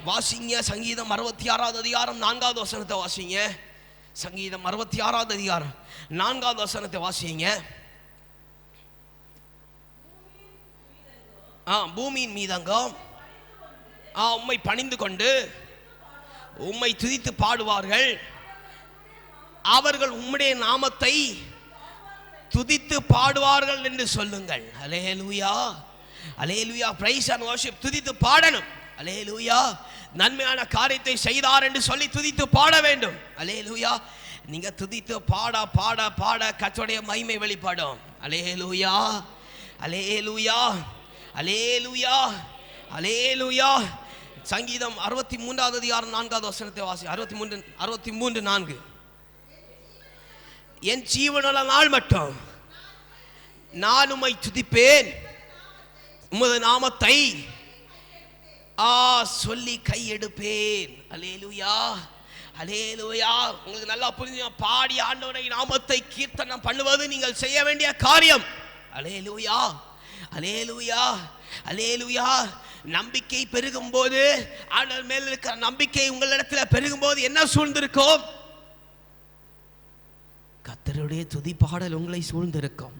வாசிங்க. சங்கீதம் 66வது அதிகாரம் 4வது வசனத்தை வாசிங்க. சங்கீதம் 66வது அதிகாரம் 4வது வசனத்தை வாசிங்க. பூமியின் மீதங்கோ உம்மை பணிந்து கொண்டு உம்மை துதித்து பாடுவார்கள். அவர்கள் உம்முடைய நாமத்தை துதித்து பாடுவார்கள் என்று சொல்லுங்கள். Hallelujah, hallelujah. Praise and worship. துதித்து பாடணும். அல்லேலூயா. நன்மையான காரியத்தை செய்தார் என்று சொல்லி துதித்து பாட வேண்டும். அல்லேலூயா. நீங்க துதித்து பாட பாட பாட கர்த்தருடைய மகிமை வெளிப்படும். அல்லேலூயா, அல்லேலூயா, அல்லேலூயா, அல்லேலூயா. சங்கீதம் 63வது அதிகாரம் 4வது வசனத்தை வாசி. 63:4. என் ஜீவனுள்ள நாள் மட்டும் நான் உம்மை துதிப்பேன், உமது நாமத்தை சொல்லி கையெடுப்பேன். அல்லேலூயா, அல்லேலூயா. உங்களுக்கு நல்லா புரிஞ்சு பாடி ஆண்டவரை நாமத்தை கீர்த்தனம் பண்ணுவது நீங்கள் செய்ய வேண்டிய காரியம். அல்லேலூயா, அல்லேலூயா, அல்லேலூயா. நம்பிக்கை பெருகும் போது, ஆண்டவர் மேல் இருக்கிற நம்பிக்கை உங்களிடத்தில் பெருகும் போது என்ன சூழ்ந்திருக்கும்? கர்த்தருடைய துதி பாடல் உங்களை சூழ்ந்திருக்கும்.